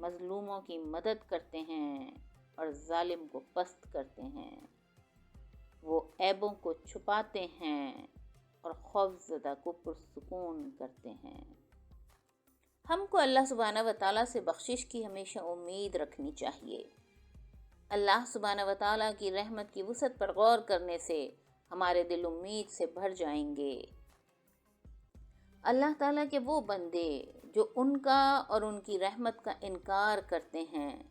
مظلوموں کی مدد کرتے ہیں اور ظالم کو پست کرتے ہیں، وہ عیبوں کو چھپاتے ہیں اور خوفزدہ کو پرسکون کرتے ہیں۔ ہم کو اللہ سبحانہ و تعالیٰ سے بخشش کی ہمیشہ امید رکھنی چاہیے۔ اللہ سبحانہ و تعالیٰ کی رحمت کی وسعت پر غور کرنے سے ہمارے دل امید سے بھر جائیں گے۔ اللہ تعالیٰ کے وہ بندے جو ان کا اور ان کی رحمت کا انکار کرتے ہیں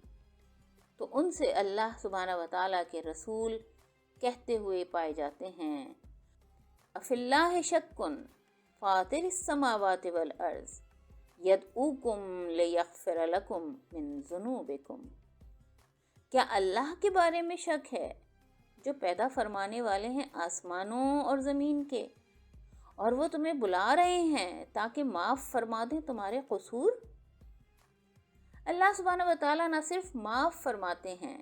تو ان سے اللہ سبحانہ و تعالیٰ کے رسول کہتے ہوئے پائے جاتے ہیں، اَفِی اللَّہِ شَکٌّ فَاطِرِ السَّمَاوَاتِ وَالْأَرْضِ یدعوکم لیغفر لکم من ذنوبکم۔ کیا اللہ کے بارے میں شک ہے جو پیدا فرمانے والے ہیں آسمانوں اور زمین کے، اور وہ تمہیں بلا رہے ہیں تاکہ معاف فرما دیں تمہارے قصور؟ اللہ سبحانہ و تعالیٰ نہ صرف معاف فرماتے ہیں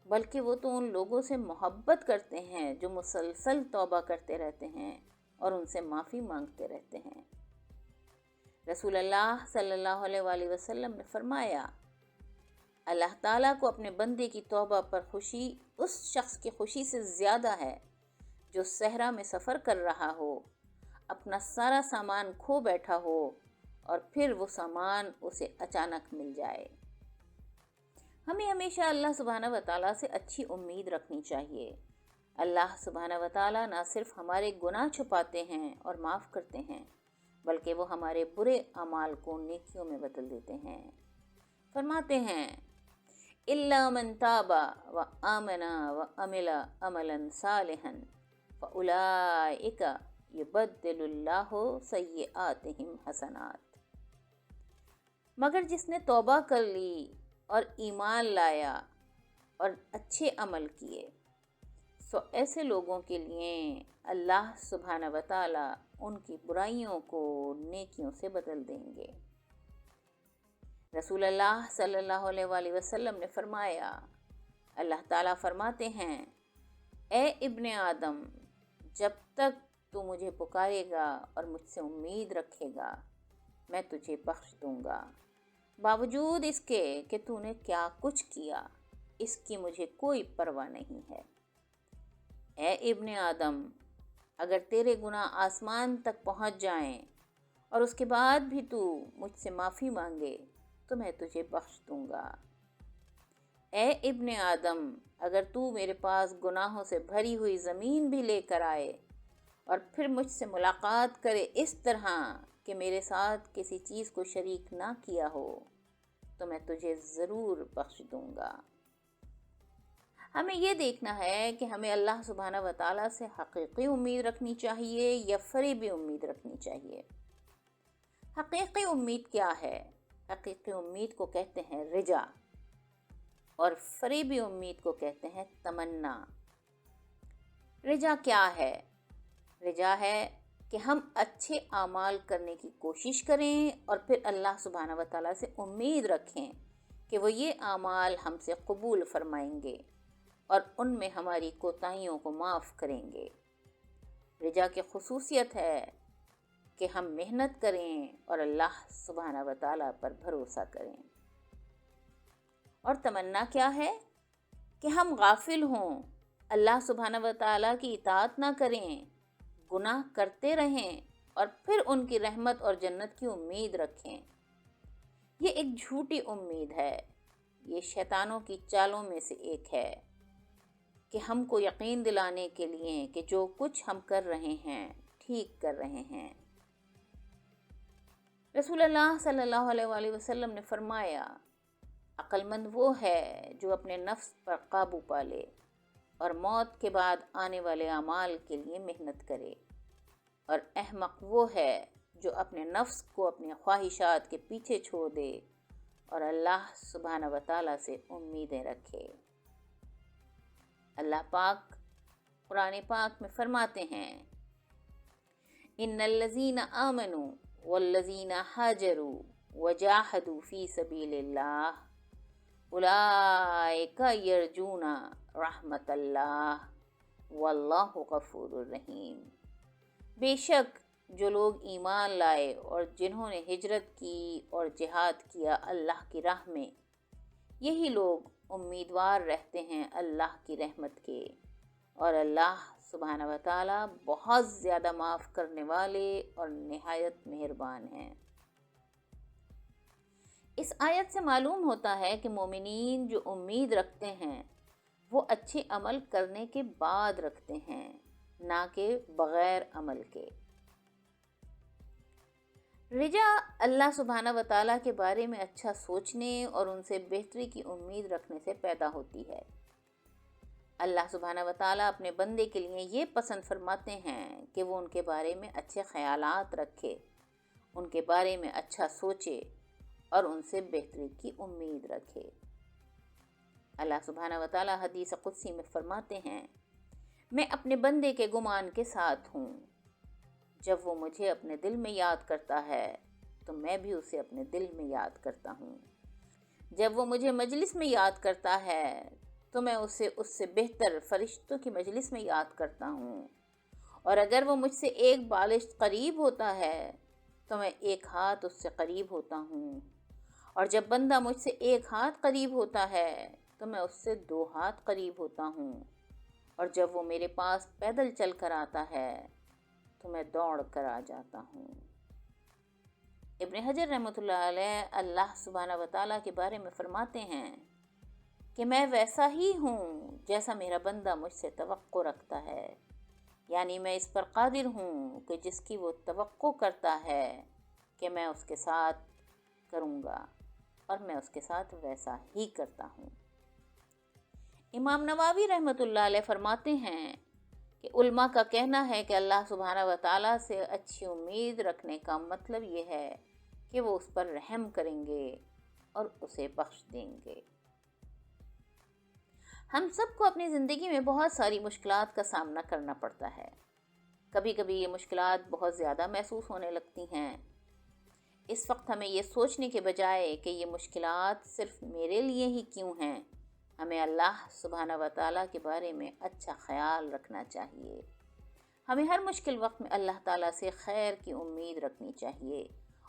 بلکہ وہ تو ان لوگوں سے محبت کرتے ہیں جو مسلسل توبہ کرتے رہتے ہیں اور ان سے معافی مانگتے رہتے ہیں۔ رسول اللہ صلی اللہ علیہ وآلہ وسلم نے فرمایا، اللہ تعالیٰ کو اپنے بندے کی توبہ پر خوشی اس شخص کی خوشی سے زیادہ ہے جو صحرا میں سفر کر رہا ہو، اپنا سارا سامان کھو بیٹھا ہو اور پھر وہ سامان اسے اچانک مل جائے۔ ہمیں ہمیشہ اللہ سبحانہ و تعالیٰ سے اچھی امید رکھنی چاہیے۔ اللہ سبحانہ و تعالیٰ نہ صرف ہمارے گناہ چھپاتے ہیں اور معاف کرتے ہیں بلکہ وہ ہمارے برے اعمال کو نیکیوں میں بدل دیتے ہیں۔ فرماتے ہیں، إِلَّا مَن تَابَ وَآمَنَ وَعَمِلَ عَمَلًا صَالِحًا فَأُولَٰئِکَ يُبَدِّلُ اللَّهُ سَیِّئَاتِہِمْ حَسَنَات۔ مگر جس نے توبہ کر لی اور ایمان لایا اور اچھے عمل کیے، سو ایسے لوگوں کے لیے اللہ سبحانہ و تعالیٰ ان کی برائیوں کو نیکیوں سے بدل دیں گے۔ رسول اللہ صلی اللہ علیہ وآلہ وسلم نے فرمایا، اللہ تعالیٰ فرماتے ہیں، اے ابن آدم، جب تک تو مجھے پکارے گا اور مجھ سے امید رکھے گا میں تجھے بخش دوں گا، باوجود اس کے کہ تو نے کیا کچھ کیا، اس کی مجھے کوئی پرواہ نہیں ہے۔ اے ابن آدم، اگر تیرے گناہ آسمان تک پہنچ جائیں اور اس کے بعد بھی تو مجھ سے معافی مانگے تو میں تجھے بخش دوں گا۔ اے ابن آدم، اگر تو میرے پاس گناہوں سے بھری ہوئی زمین بھی لے کر آئے اور پھر مجھ سے ملاقات کرے اس طرح کہ میرے ساتھ کسی چیز کو شریک نہ کیا ہو تو میں تجھے ضرور بخش دوں گا۔ ہمیں یہ دیکھنا ہے کہ ہمیں اللہ سبحانہ و تعالیٰ سے حقیقی امید رکھنی چاہیے یا فریبی امید رکھنی چاہیے۔ حقیقی امید کیا ہے؟ حقیقی امید کو کہتے ہیں رجا، اور فریبی امید کو کہتے ہیں تمنا۔ رجا کیا ہے؟ رجا ہے کہ ہم اچھے اعمال کرنے کی کوشش کریں اور پھر اللہ سبحانہ و تعالیٰ سے امید رکھیں کہ وہ یہ اعمال ہم سے قبول فرمائیں گے اور ان میں ہماری کوتاہیوں کو معاف کریں گے۔ رجا کی خصوصیت ہے کہ ہم محنت کریں اور اللہ سبحانہ و تعالیٰ پر بھروسہ کریں۔ اور تمنا کیا ہے؟ کہ ہم غافل ہوں، اللہ سبحانہ و تعالیٰ کی اطاعت نہ کریں، گناہ کرتے رہیں اور پھر ان کی رحمت اور جنت کی امید رکھیں۔ یہ ایک جھوٹی امید ہے، یہ شیطانوں کی چالوں میں سے ایک ہے کہ ہم کو یقین دلانے کے لیے کہ جو کچھ ہم کر رہے ہیں ٹھیک کر رہے ہیں۔ رسول اللہ صلی اللہ علیہ وآلہ وسلم نے فرمایا، عقل مند وہ ہے جو اپنے نفس پر قابو پالے اور موت کے بعد آنے والے اعمال کے لیے محنت کرے، اور احمق وہ ہے جو اپنے نفس کو اپنے خواہشات کے پیچھے چھوڑ دے اور اللہ سبحانہ و تعالیٰ سے امیدیں رکھے۔ اللہ پاک قرآن پاک میں فرماتے ہیں، ان الذین آمنوا والذین ہاجروا وجاہدوا فی سبیل اللہ اولئک یرجون رحمت اللہ واللہ غفور الرحیم۔ بے شک جو لوگ ایمان لائے اور جنہوں نے ہجرت کی اور جہاد کیا اللہ کی راہ میں، یہی لوگ امیدوار رہتے ہیں اللہ کی رحمت کے، اور اللہ سبحانہ و تعالی بہت زیادہ معاف کرنے والے اور نہایت مہربان ہیں۔ اس آیت سے معلوم ہوتا ہے کہ مومنین جو امید رکھتے ہیں وہ اچھے عمل کرنے کے بعد رکھتے ہیں، نہ کہ بغیر عمل کے۔ رجا اللہ سبحانہ و تعالیٰ کے بارے میں اچھا سوچنے اور ان سے بہتری کی امید رکھنے سے پیدا ہوتی ہے۔ اللہ سبحانہ و تعالیٰ اپنے بندے کے لیے یہ پسند فرماتے ہیں کہ وہ ان کے بارے میں اچھے خیالات رکھے، ان کے بارے میں اچھا سوچے اور ان سے بہتری کی امید رکھے۔ اللہ سبحانہ و تعالیٰ حدیث قدسی میں فرماتے ہیں، میں اپنے بندے کے گمان کے ساتھ ہوں، جب وہ مجھے اپنے دل میں یاد کرتا ہے تو میں بھی اسے اپنے دل میں یاد کرتا ہوں، جب وہ مجھے مجلس میں یاد کرتا ہے تو میں اسے اس سے بہتر فرشتوں کی مجلس میں یاد کرتا ہوں، اور اگر وہ مجھ سے ایک بالشت قریب ہوتا ہے تو میں ایک ہاتھ اس سے قریب ہوتا ہوں، اور جب بندہ مجھ سے ایک ہاتھ قریب ہوتا ہے تو میں اس سے 2 ہاتھ قریب ہوتا ہوں، اور جب وہ میرے پاس پیدل چل کر آتا ہے تو میں دوڑ کر آ جاتا ہوں۔ ابن حجر رحمۃ اللہ علیہ اللہ سبحانہ و تعالیٰ کے بارے میں فرماتے ہیں کہ میں ویسا ہی ہوں جیسا میرا بندہ مجھ سے توقع رکھتا ہے، یعنی میں اس پر قادر ہوں کہ جس کی وہ توقع کرتا ہے کہ میں اس کے ساتھ کروں گا، اور میں اس کے ساتھ ویسا ہی کرتا ہوں۔ امام نووی رحمۃ اللہ علیہ فرماتے ہیں کہ علماء کا کہنا ہے کہ اللہ سبحانہ و تعالیٰ سے اچھی امید رکھنے کا مطلب یہ ہے کہ وہ اس پر رحم کریں گے اور اسے بخش دیں گے۔ ہم سب کو اپنی زندگی میں بہت ساری مشکلات کا سامنا کرنا پڑتا ہے۔ کبھی کبھی یہ مشکلات بہت زیادہ محسوس ہونے لگتی ہیں۔ اس وقت ہمیں یہ سوچنے کے بجائے کہ یہ مشکلات صرف میرے لیے ہی کیوں ہیں، ہمیں اللہ سبحانہ و تعالیٰ کے بارے میں اچھا خیال رکھنا چاہیے۔ ہمیں ہر مشکل وقت میں اللہ تعالیٰ سے خیر کی امید رکھنی چاہیے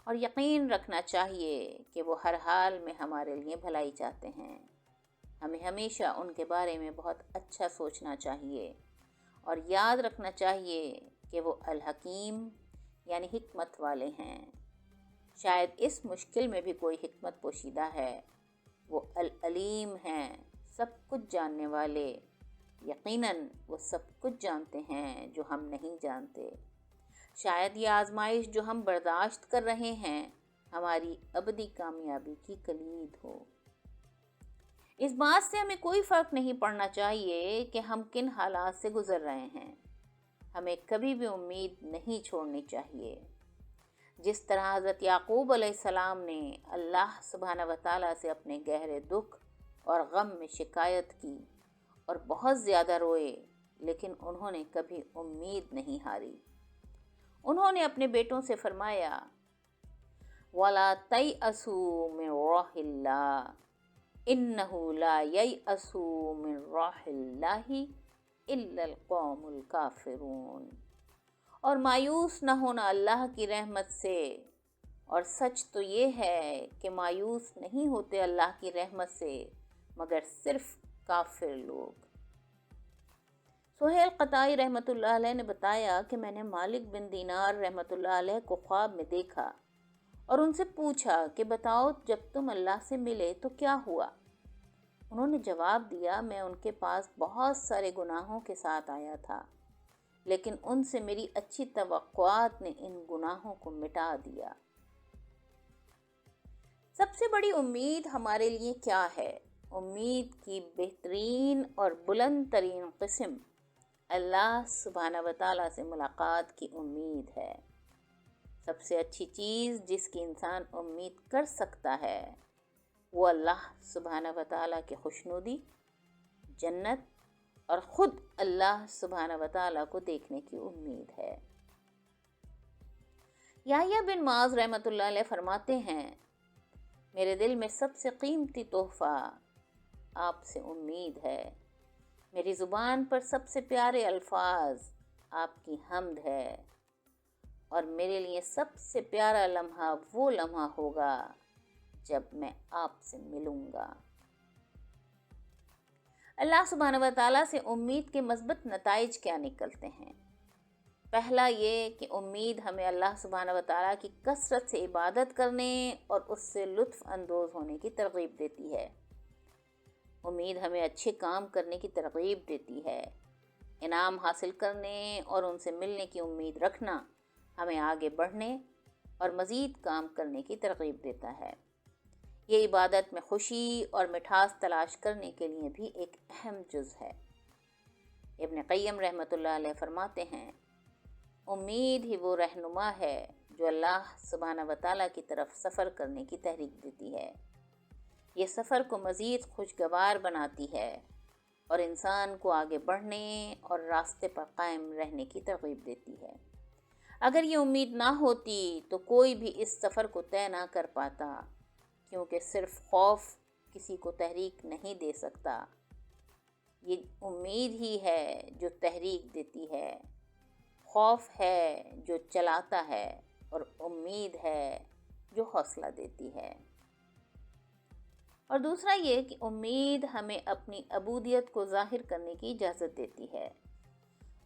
اور یقین رکھنا چاہیے کہ وہ ہر حال میں ہمارے لیے بھلائی چاہتے ہیں۔ ہمیں ہمیشہ ان کے بارے میں بہت اچھا سوچنا چاہیے اور یاد رکھنا چاہیے کہ وہ الحکیم یعنی حکمت والے ہیں۔ شاید اس مشکل میں بھی کوئی حکمت پوشیدہ ہے۔ وہ العلیم ہیں، سب کچھ جاننے والے، یقیناً وہ سب کچھ جانتے ہیں جو ہم نہیں جانتے۔ شاید یہ آزمائش جو ہم برداشت کر رہے ہیں ہماری ابدی کامیابی کی کلید ہو۔ اس بات سے ہمیں کوئی فرق نہیں پڑنا چاہیے کہ ہم کن حالات سے گزر رہے ہیں۔ ہمیں کبھی بھی امید نہیں چھوڑنی چاہیے۔ جس طرح حضرت یعقوب علیہ السلام نے اللہ سبحانہ و تعالیٰ سے اپنے گہرے دکھ اور غم میں شکایت کی اور بہت زیادہ روئے، لیکن انہوں نے کبھی امید نہیں ہاری۔ انہوں نے اپنے بیٹوں سے فرمایا، وَلَا تَيْأَسُوا مِنْ رَوْحِ اللَّهِ إِنَّهُ لَا يَيْأَسُوا مِنْ رَوْحِ اللَّهِ إِلَّا الْقَوْمُ الْكَافِرُونَ، اور مایوس نہ ہونا اللہ کی رحمت سے، اور سچ تو یہ ہے کہ مایوس نہیں ہوتے اللہ کی رحمت سے مگر صرف کافر لوگ۔ سہیل قطائی رحمۃ اللہ علیہ نے بتایا کہ میں نے مالک بن دینار رحمۃ اللہ علیہ کو خواب میں دیکھا اور ان سے پوچھا کہ بتاؤ جب تم اللہ سے ملے تو کیا ہوا؟ انہوں نے جواب دیا، میں ان کے پاس بہت سارے گناہوں کے ساتھ آیا تھا، لیکن ان سے میری اچھی توقعات نے ان گناہوں کو مٹا دیا۔ سب سے بڑی امید ہمارے لیے کیا ہے؟ امید کی بہترین اور بلند ترین قسم اللہ سبحانہ و تعالیٰ سے ملاقات کی امید ہے۔ سب سے اچھی چیز جس کی انسان امید کر سکتا ہے وہ اللہ سبحانہ و تعالیٰ کی خوشنودی، جنت اور خود اللہ سبحانہ و تعالیٰ کو دیکھنے کی امید ہے۔ یحییٰ بن معاذ رحمۃ اللہ علیہ فرماتے ہیں، میرے دل میں سب سے قیمتی تحفہ آپ سے امید ہے، میری زبان پر سب سے پیارے الفاظ آپ کی حمد ہے، اور میرے لیے سب سے پیارا لمحہ وہ لمحہ ہوگا جب میں آپ سے ملوں گا۔ اللہ سبحانہ و تعالیٰ سے امید کے مثبت نتائج کیا نکلتے ہیں؟ پہلا یہ کہ امید ہمیں اللہ سبحانہ و تعالیٰ کی کثرت سے عبادت کرنے اور اس سے لطف اندوز ہونے کی ترغیب دیتی ہے۔ امید ہمیں اچھے کام کرنے کی ترغیب دیتی ہے۔ انعام حاصل کرنے اور ان سے ملنے کی امید رکھنا ہمیں آگے بڑھنے اور مزید کام کرنے کی ترغیب دیتا ہے۔ یہ عبادت میں خوشی اور مٹھاس تلاش کرنے کے لیے بھی ایک اہم جز ہے۔ ابن قیم رحمۃ اللہ علیہ فرماتے ہیں، امید ہی وہ رہنما ہے جو اللہ سبحانہ و تعالیٰ کی طرف سفر کرنے کی تحریک دیتی ہے۔ یہ سفر کو مزید خوشگوار بناتی ہے اور انسان کو آگے بڑھنے اور راستے پر قائم رہنے کی ترغیب دیتی ہے۔ اگر یہ امید نہ ہوتی تو کوئی بھی اس سفر کو طے نہ کر پاتا، کیونکہ صرف خوف کسی کو تحریک نہیں دے سکتا۔ یہ امید ہی ہے جو تحریک دیتی ہے، خوف ہے جو چلاتا ہے، اور امید ہے جو حوصلہ دیتی ہے۔ اور دوسرا یہ کہ امید ہمیں اپنی عبودیت کو ظاہر کرنے کی اجازت دیتی ہے۔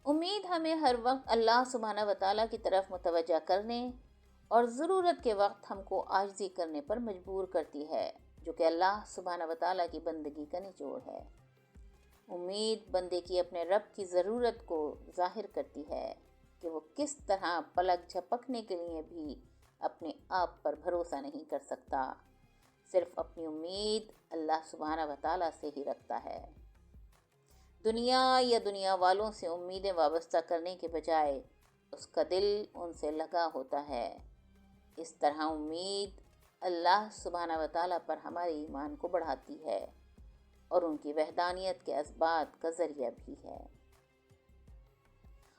امید ہمیں ہر وقت اللہ سبحانہ و تعالیٰ کی طرف متوجہ کرنے اور ضرورت کے وقت ہم کو عاجزی کرنے پر مجبور کرتی ہے، جو کہ اللہ سبحانہ و تعالیٰ کی بندگی کا نچوڑ ہے۔ امید بندے کی اپنے رب کی ضرورت کو ظاہر کرتی ہے کہ وہ کس طرح پلک جھپکنے کے لیے بھی اپنے آپ پر بھروسہ نہیں کر سکتا، صرف اپنی امید اللہ سبحانہ و تعالیٰ سے ہی رکھتا ہے۔ دنیا یا دنیا والوں سے امیدیں وابستہ کرنے کے بجائے اس کا دل ان سے لگا ہوتا ہے۔ اس طرح امید اللہ سبحانہ و تعالیٰ پر ہمارے ایمان کو بڑھاتی ہے اور ان کی وحدانیت کے اثبات کا ذریعہ بھی ہے۔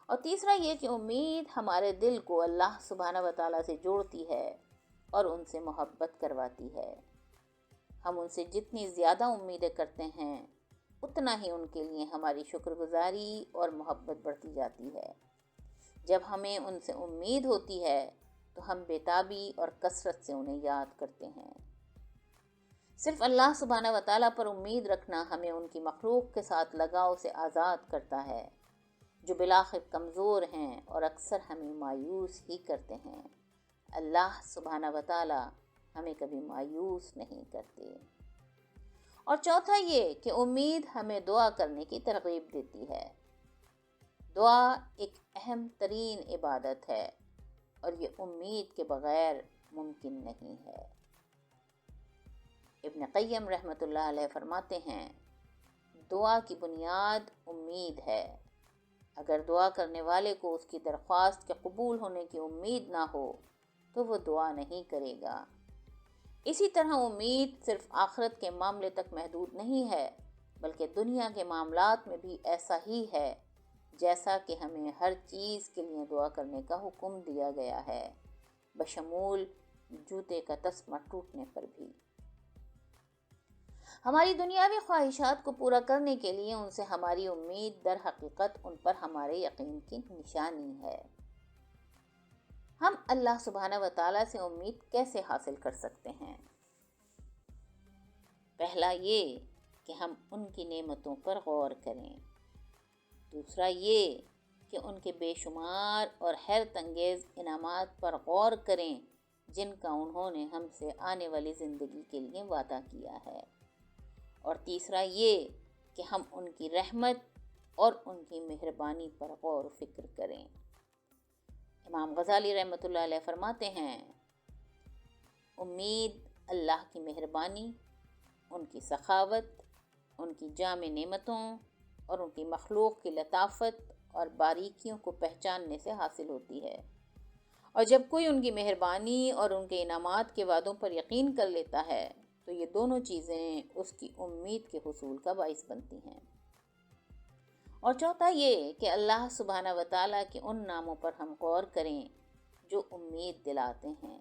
اور تیسرا یہ کہ امید ہمارے دل کو اللہ سبحانہ و تعالیٰ سے جوڑتی ہے اور ان سے محبت کرواتی ہے۔ ہم ان سے جتنی زیادہ امیدیں کرتے ہیں، اتنا ہی ان کے لیے ہماری شکر گزاری اور محبت بڑھتی جاتی ہے۔ جب ہمیں ان سے امید ہوتی ہے تو ہم بےتابی اور کثرت سے انہیں یاد کرتے ہیں۔ صرف اللہ سبحانہ و تعالیٰ پر امید رکھنا ہمیں ان کی مخلوق کے ساتھ لگاؤ سے آزاد کرتا ہے، جو بالآخر کمزور ہیں اور اکثر ہمیں مایوس ہی کرتے ہیں۔ اللہ سبحانہ و تعالیٰ ہمیں کبھی مایوس نہیں کرتے۔ اور چوتھا یہ کہ امید ہمیں دعا کرنے کی ترغیب دیتی ہے۔ دعا ایک اہم ترین عبادت ہے اور یہ امید کے بغیر ممکن نہیں ہے۔ ابن قیم رحمۃ اللہ علیہ فرماتے ہیں، دعا کی بنیاد امید ہے۔ اگر دعا کرنے والے کو اس کی درخواست کے قبول ہونے کی امید نہ ہو تو وہ دعا نہیں کرے گا۔ اسی طرح امید صرف آخرت کے معاملے تک محدود نہیں ہے، بلکہ دنیا کے معاملات میں بھی ایسا ہی ہے، جیسا کہ ہمیں ہر چیز کے لیے دعا کرنے کا حکم دیا گیا ہے، بشمول جوتے کا تسمہ ٹوٹنے پر بھی۔ ہماری دنیاوی خواہشات کو پورا کرنے کے لیے ان سے ہماری امید در حقیقت ان پر ہمارے یقین کی نشانی ہے۔ ہم اللہ سبحانہ و تعالیٰ سے امید کیسے حاصل کر سکتے ہیں؟ پہلا یہ کہ ہم ان کی نعمتوں پر غور کریں۔ دوسرا یہ کہ ان کے بے شمار اور حیرت انگیز انعامات پر غور کریں جن کا انہوں نے ہم سے آنے والی زندگی کے لیے وعدہ کیا ہے۔ اور تیسرا یہ کہ ہم ان کی رحمت اور ان کی مہربانی پر غور و فکر کریں۔ امام غزالی رحمۃ اللہ علیہ فرماتے ہیں، امید اللہ کی مہربانی، ان کی سخاوت، ان کی جامع نعمتوں اور ان کی مخلوق کی لطافت اور باریکیوں کو پہچاننے سے حاصل ہوتی ہے۔ اور جب کوئی ان کی مہربانی اور ان کے انعامات کے وعدوں پر یقین کر لیتا ہے تو یہ دونوں چیزیں اس کی امید کے حصول کا باعث بنتی ہیں۔ اور چوتھا یہ کہ اللہ سبحانہ و تعالیٰ کے ان ناموں پر ہم غور کریں جو امید دلاتے ہیں۔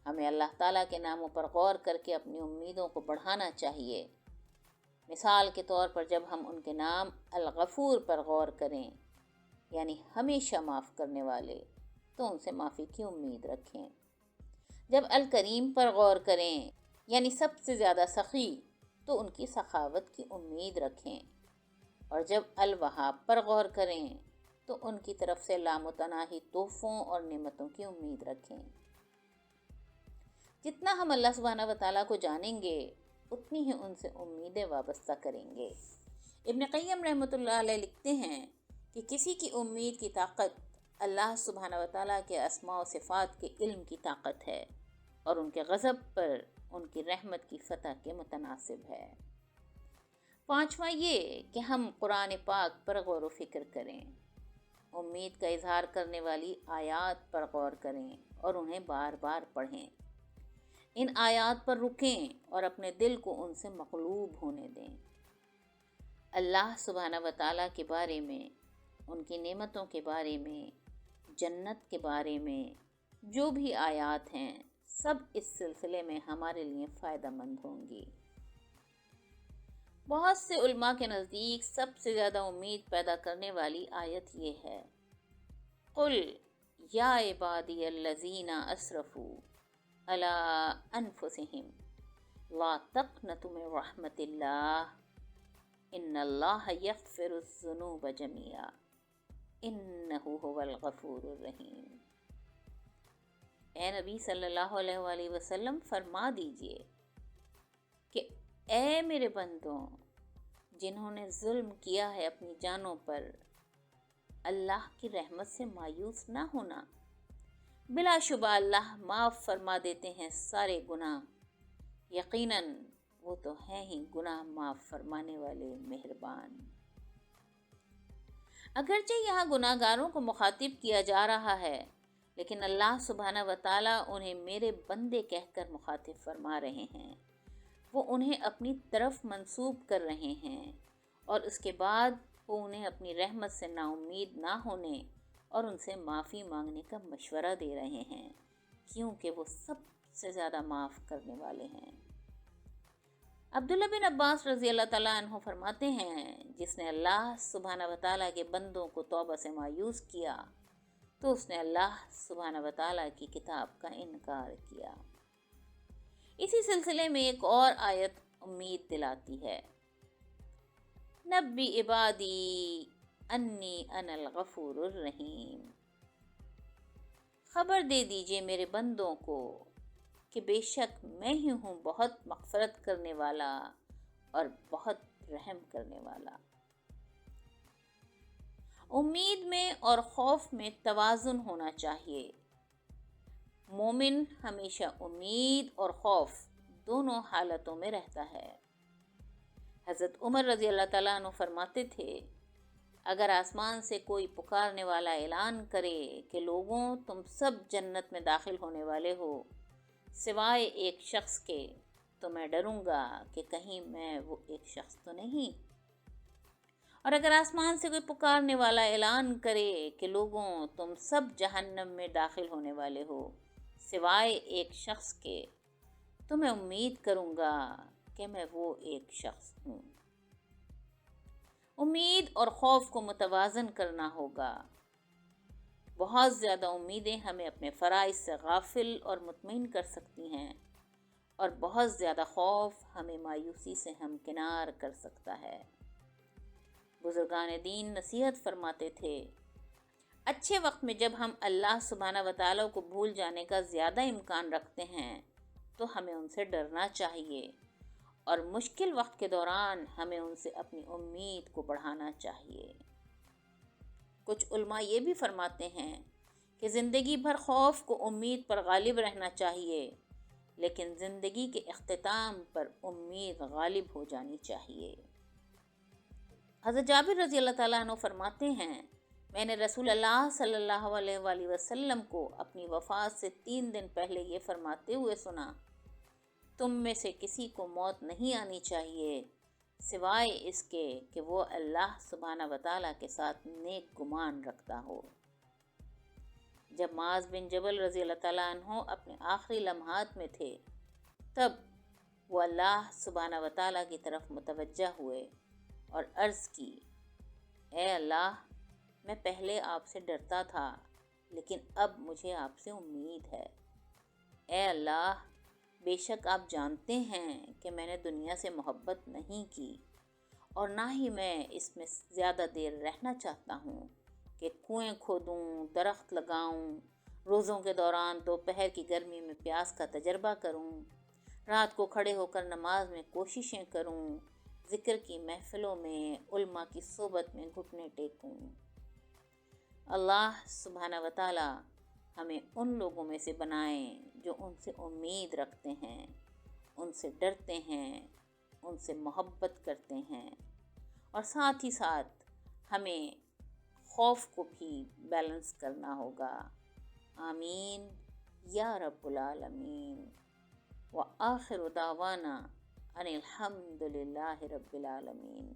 ہمیں اللہ تعالیٰ کے ناموں پر غور کر کے اپنی امیدوں کو بڑھانا چاہیے۔ مثال کے طور پر جب ہم ان کے نام الغفور پر غور کریں، یعنی ہمیشہ معاف کرنے والے، تو ان سے معافی کی امید رکھیں۔ جب الکریم پر غور کریں یعنی سب سے زیادہ سخی تو ان کی سخاوت کی امید رکھیں، اور جب الوہاب پر غور کریں تو ان کی طرف سے لامتناہی تحفوں اور نعمتوں کی امید رکھیں۔ جتنا ہم اللہ سبحانہ و تعالیٰ کو جانیں گے اتنی ہی ان سے امیدیں وابستہ کریں گے۔ ابن قیم رحمۃ اللہ علیہ لکھتے ہیں کہ کسی کی امید کی طاقت اللہ سبحانہ و تعالیٰ کے اسماء و صفات کے علم کی طاقت ہے، اور ان کے غضب پر ان کی رحمت کی فتح کے متناسب ہے۔ پانچواں یہ کہ ہم قرآن پاک پر غور و فکر کریں، امید کا اظہار کرنے والی آیات پر غور کریں اور انہیں بار بار پڑھیں۔ ان آیات پر رکیں اور اپنے دل کو ان سے مغلوب ہونے دیں۔ اللہ سبحانہ و تعالیٰ کے بارے میں، ان کی نعمتوں کے بارے میں، جنت کے بارے میں جو بھی آیات ہیں سب اس سلسلے میں ہمارے لیے فائدہ مند ہوں گی۔ بہت سے علماء کے نزدیک سب سے زیادہ امید پیدا کرنے والی آیت یہ ہے، قل یا عبادی الذین اسرفوا علی انفسہم لا تقنطوا من رحمت اللہ ان اللہ یغفر الذنوب جميعا انہ هو الغفور الرحیم۔ اے نبی صلی اللہ علیہ وآلہ وسلم فرما دیجئے کہ اے میرے بندوں جنہوں نے ظلم کیا ہے اپنی جانوں پر، اللہ کی رحمت سے مایوس نہ ہونا، بلا شبہ اللہ معاف فرما دیتے ہیں سارے گناہ، یقیناً وہ تو ہیں ہی گناہ معاف فرمانے والے مہربان۔ اگرچہ یہاں گناہ گاروں کو مخاطب کیا جا رہا ہے، لیکن اللہ سبحانہ و تعالیٰ انہیں میرے بندے کہہ کر مخاطب فرما رہے ہیں، وہ انہیں اپنی طرف منسوب کر رہے ہیں، اور اس کے بعد وہ انہیں اپنی رحمت سے نا امید نہ ہونے اور ان سے معافی مانگنے کا مشورہ دے رہے ہیں، کیونکہ وہ سب سے زیادہ معاف کرنے والے ہیں۔ عبداللہ بن عباس رضی اللہ تعالیٰ عنہ فرماتے ہیں، جس نے اللہ سبحانہ و تعالیٰ کے بندوں کو توبہ سے مایوس کیا تو اس نے اللہ سبحانہ و تعالیٰ کی کتاب کا انکار کیا۔ اسی سلسلے میں ایک اور آیت امید دلاتی ہے، نبی عبادی انی انا الغفور الرحیم، خبر دے دیجئے میرے بندوں کو کہ بے شک میں ہی ہوں بہت مغفرت کرنے والا اور بہت رحم کرنے والا۔ امید میں اور خوف میں توازن ہونا چاہیے۔ مومن ہمیشہ امید اور خوف دونوں حالتوں میں رہتا ہے۔ حضرت عمر رضی اللہ تعالیٰ عنہ فرماتے تھے، اگر آسمان سے کوئی پکارنے والا اعلان کرے کہ لوگوں تم سب جنت میں داخل ہونے والے ہو سوائے ایک شخص کے، تو میں ڈروں گا کہ کہیں میں وہ ایک شخص تو نہیں۔ اور اگر آسمان سے کوئی پکارنے والا اعلان کرے کہ لوگوں تم سب جہنم میں داخل ہونے والے ہو سوائے ایک شخص کے، تو میں امید کروں گا کہ میں وہ ایک شخص ہوں۔ امید اور خوف کو متوازن کرنا ہوگا۔ بہت زیادہ امیدیں ہمیں اپنے فرائض سے غافل اور مطمئن کر سکتی ہیں، اور بہت زیادہ خوف ہمیں مایوسی سے ہمکنار کر سکتا ہے۔ بزرگان دین نصیحت فرماتے تھے، اچھے وقت میں جب ہم اللہ سبحانہ و تعالیٰ کو بھول جانے کا زیادہ امکان رکھتے ہیں تو ہمیں ان سے ڈرنا چاہیے، اور مشکل وقت کے دوران ہمیں ان سے اپنی امید کو بڑھانا چاہیے۔ کچھ علماء یہ بھی فرماتے ہیں کہ زندگی بھر خوف کو امید پر غالب رہنا چاہیے، لیکن زندگی کے اختتام پر امید غالب ہو جانی چاہیے۔ حضرت جابر رضی اللہ تعالیٰ عنہ فرماتے ہیں، میں نے رسول اللہ صلی اللہ علیہ وآلہ وسلم کو اپنی وفات سے 3 دن پہلے یہ فرماتے ہوئے سنا، تم میں سے کسی کو موت نہیں آنی چاہیے سوائے اس کے کہ وہ اللہ سبحانہ و تعالیٰ کے ساتھ نیک گمان رکھتا ہو۔ جب معاذ بن جبل رضی اللہ تعالیٰ عنہ اپنے آخری لمحات میں تھے تب وہ اللہ سبحانہ و تعالیٰ کی طرف متوجہ ہوئے اور عرض کی، اے اللہ، میں پہلے آپ سے ڈرتا تھا لیکن اب مجھے آپ سے امید ہے۔ اے اللہ، بے شک آپ جانتے ہیں کہ میں نے دنیا سے محبت نہیں کی، اور نہ ہی میں اس میں زیادہ دیر رہنا چاہتا ہوں کہ کنویں کھودوں، درخت لگاؤں، روزوں کے دوران دوپہر کی گرمی میں پیاس کا تجربہ کروں، رات کو کھڑے ہو کر نماز میں کوششیں کروں، ذکر کی محفلوں میں، علماء کی صحبت میں گھٹنے ٹیکوں۔ اللہ سبحانہ و تعالی ہمیں ان لوگوں میں سے بنائیں جو ان سے امید رکھتے ہیں، ان سے ڈرتے ہیں، ان سے محبت کرتے ہیں، اور ساتھ ہی ساتھ ہمیں خوف کو بھی بیلنس کرنا ہوگا۔ آمین یا رب العالمین۔ وآخر دعوانا ان الحمد للہ رب العالمین۔